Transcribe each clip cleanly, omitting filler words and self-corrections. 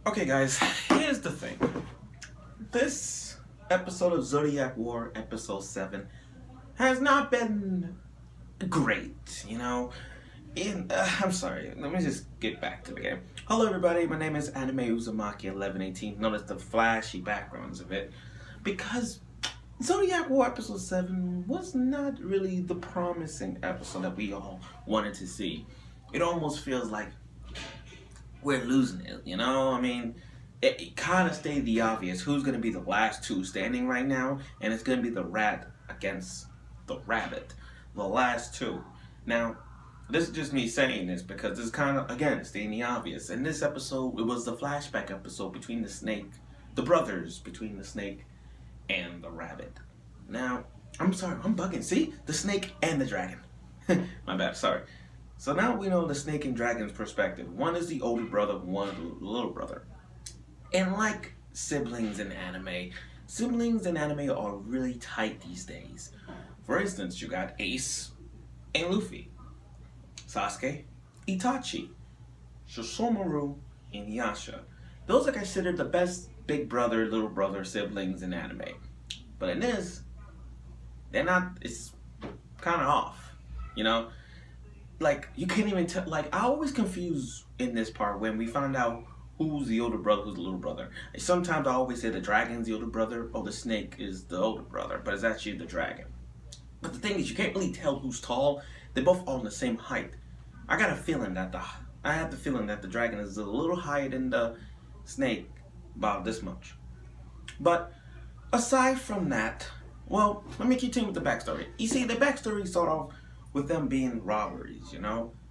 Okay, guys, here's the thing. This episode of Zodiac War, episode 7, has not been great, I'm sorry, let me just get back to the game. Hello, everybody, my name is Anime Uzumaki1118. Notice the flashy backgrounds of it. Because Zodiac War episode 7 was not really the promising episode that we all wanted to see. It almost feels like we're losing it, I mean, it kind of stated the obvious. Who's going to be the last two standing right now? And it's going to be the rat against the rabbit. The last two. Now, this is just me saying this because this is kind of, again, stating the obvious. In this episode, it was the flashback episode between the brothers between the snake and the rabbit. Now, I'm sorry, I'm bugging. See? The snake and the dragon. My bad, sorry. So now we know the snake and dragon's perspective. One is the older brother, one is the little brother. And like siblings in anime are really tight these days. For instance, you got Ace and Luffy, Sasuke, Itachi, Shishomaru, and Yasha. Those are considered the best big brother, little brother siblings in anime. But in this, they're not, it's kind of off, Like, you can't even tell, like, I always confuse in this part when we find out who's the older brother, who's the little brother. Sometimes I always say the dragon's the older brother, or the snake is the older brother, but it's actually the dragon. But the thing is, you can't really tell who's tall. They're both all the same height. I have the feeling that the dragon is a little higher than the snake, about this much. But aside from that, well, let me continue with the backstory. You see, the backstory sort of with them being robberies,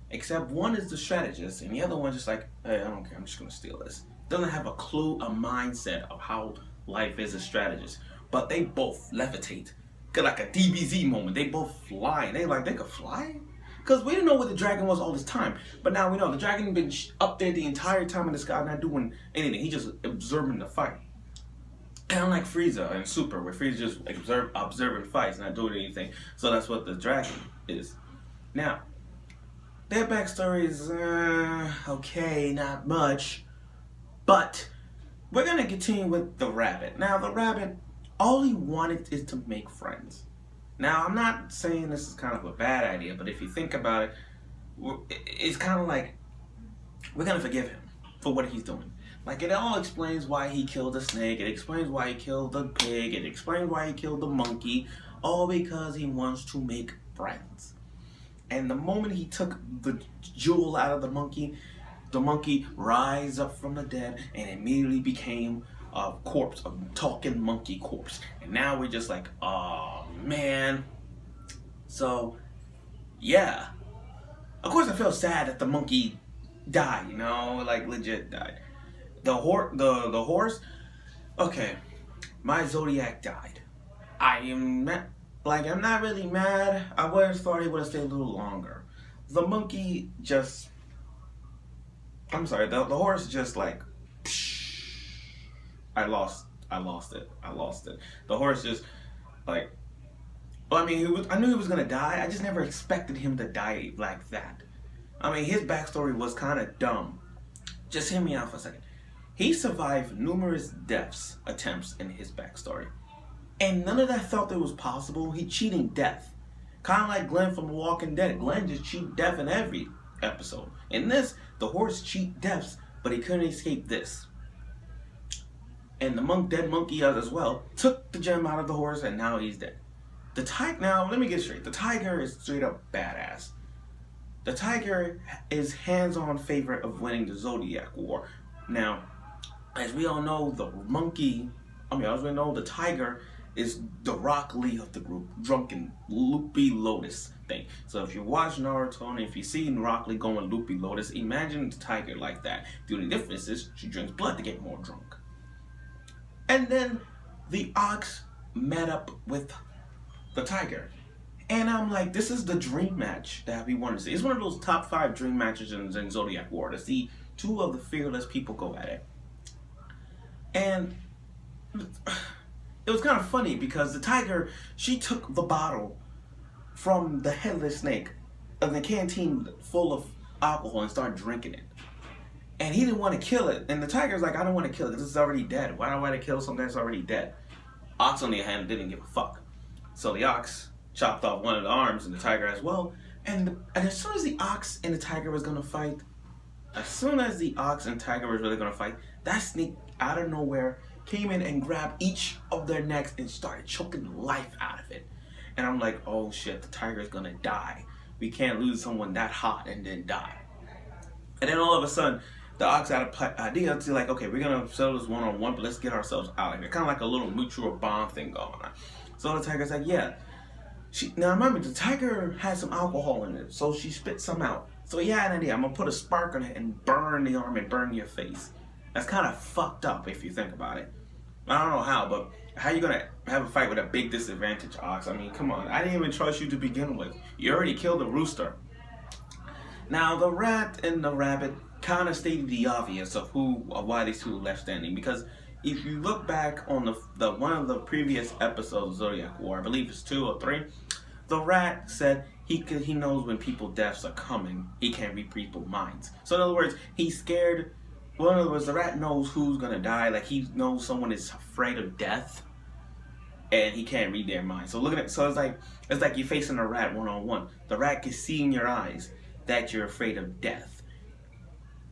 Except one is the strategist, and the other one's just like, hey, I don't care, I'm just gonna steal this. Doesn't have a clue, a mindset of how life is a strategist. But they both levitate. Get like a DBZ moment. They both fly, and they could fly? Because we didn't know where the dragon was all this time. But now we know the dragon been up there the entire time in the sky, not doing anything. He just observing the fight. Kind of like Frieza and Super, where Frieza just observing fights, not doing anything. So that's what the dragon is. Now, their backstory is, okay, not much. But we're going to continue with the rabbit. Now, the rabbit, all he wanted is to make friends. Now, I'm not saying this is kind of a bad idea, but if you think about it, it's kind of like, we're going to forgive him for what he's doing. Like, it all explains why he killed the snake, it explains why he killed the pig, it explains why he killed the monkey, all because he wants to make friends. And the moment he took the jewel out of the monkey rise up from the dead and immediately became a corpse, a talking monkey corpse. And now we're just like, oh man. So, yeah. Of course I feel sad that the monkey died, like legit died. The horse, okay, my Zodiac died. I'm not really mad. I would have thought he would have stayed a little longer. The monkey just, I'm sorry, the horse just like, psh, I lost it. The horse just like, well, I mean, I knew he was gonna die. I just never expected him to die like that. I mean, his backstory was kind of dumb. Just hear me out for a second. He survived numerous deaths attempts in his backstory. And none of that felt that was possible. He cheating death. Kind of like Glenn from The Walking Dead. Glenn just cheat death in every episode. In this, the horse cheat deaths, but he couldn't escape this. And the dead monkey as well took the gem out of the horse, and now he's dead. The tiger, now let me get straight. The tiger is straight up badass. The tiger is hands-on favorite of winning the Zodiac War. Now, as we all know, the tiger is the Rock Lee of the group, drunken Loopy Lotus thing. So if you watch Naruto and if you see Rock Lee going Loopy Lotus, imagine the tiger like that. The only difference is she drinks blood to get more drunk. And then the ox met up with the tiger. And I'm like, this is the dream match that we want to see. It's one of those top 5 dream matches in Zodiac War, to see two of the fearless people go at it. And it was kind of funny because the tiger, she took the bottle from the headless snake of the canteen full of alcohol and started drinking it. And he didn't want to kill it. And the tiger's like, I don't want to kill it because it's already dead. Why do I want to kill something that's already dead? Ox, on the other hand, didn't give a fuck. So the ox chopped off one of the arms and the tiger as well. And as soon as the ox and the tiger was going to fight, that snake out of nowhere came in and grabbed each of their necks and started choking the life out of it. And I'm like, oh shit, the tiger's going to die. We can't lose someone that hot and then die. And then all of a sudden, the ox had an idea to like, okay, we're going to settle this one-on-one, but let's get ourselves out of here. Kind of like a little mutual bond thing going on. So the tiger's like, yeah. Now remember, the tiger had some alcohol in it, so she spit some out. So he had an idea, I'm going to put a spark on it and burn the arm and burn your face. That's kind of fucked up if you think about it. I don't know how, but how you going to have a fight with a big disadvantage, ox? I mean, come on. I didn't even trust you to begin with. You already killed the rooster. Now, the rat and the rabbit kind of stated the obvious of why these two left standing, because if you look back on the one of the previous episodes of Zodiac War, I believe it's 2 or 3, the rat said he knows when people's deaths are coming. He can't read people's minds. So in other words, he's scared. Well, in other words, the rat knows who's gonna die. Like he knows someone is afraid of death, and he can't read their mind. So it's like you're facing a rat one-on-one. The rat can see in your eyes that you're afraid of death.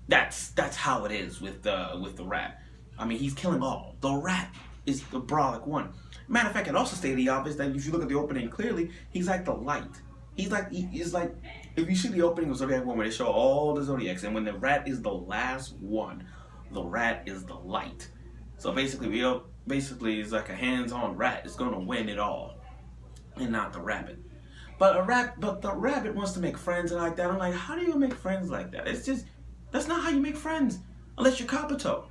That's how it is with the rat. I mean, he's killing all. The rat is the brolic one. Matter of fact, it also stated the obvious that if you look at the opening clearly, he's like the light. He's like if you see the opening of Zodiac War, where they show all the zodiacs, and when the rat is the last one, the rat is the light. So basically, it's like a hands-on rat is gonna win it all, and not the rabbit. But the rabbit wants to make friends and like that. I'm like, how do you make friends like that? That's not how you make friends unless you're Kabuto.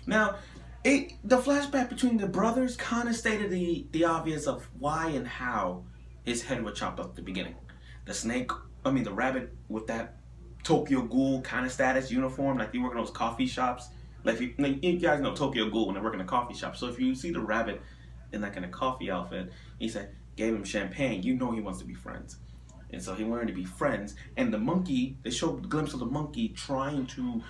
Now, the flashback between the brothers kind of stated the obvious of why and how his head was chopped off at the beginning. The rabbit with that Tokyo Ghoul kind of status uniform, like you work in those coffee shops. Like you guys know Tokyo Ghoul when they work in a coffee shop. So if you see the rabbit in a coffee outfit, he said, gave him champagne, you know he wants to be friends. And so he wanted to be friends. And the monkey, they showed a glimpse of the monkey trying to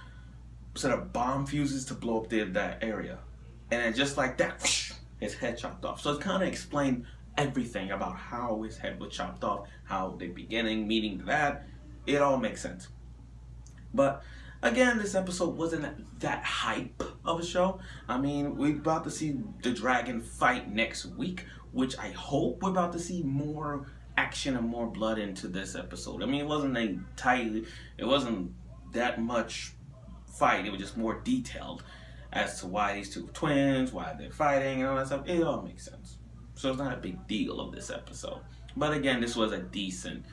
set up bomb fuses to blow up that area. And then just like that, whoosh, his head chopped off. So it's kind of explained everything about how his head was chopped off, how the beginning, meaning that, it all makes sense. But again, this episode wasn't that hype of a show. I mean, we're about to see the dragon fight next week, which I hope we're about to see more action and more blood into this episode. I mean, it wasn't that much fight. It was just more detailed as to why these two twins, why they're fighting and all that stuff. It all makes sense. So it's not a big deal of this episode. But again, this was a decent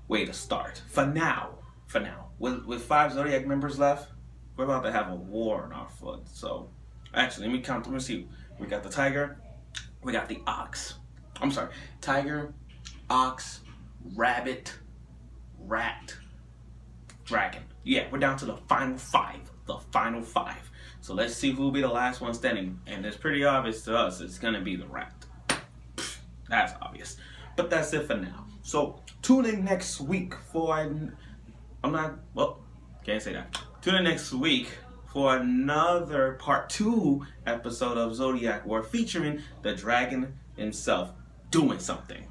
way to start. For now. With 5 Zodiac members left, we're about to have a war on our foot. So, actually, let me count. Let me see. We got the tiger. We got the ox. I'm sorry. Tiger, ox, rabbit, rat, dragon. Yeah, we're down to the final 5. The final 5. So let's see who will be the last one standing. And it's pretty obvious to us it's going to be the rat. That's obvious. But that's it for now. So tune in next week for... can't say that. Tune in next week for another part 2 episode of Zodiac War featuring the dragon himself doing something.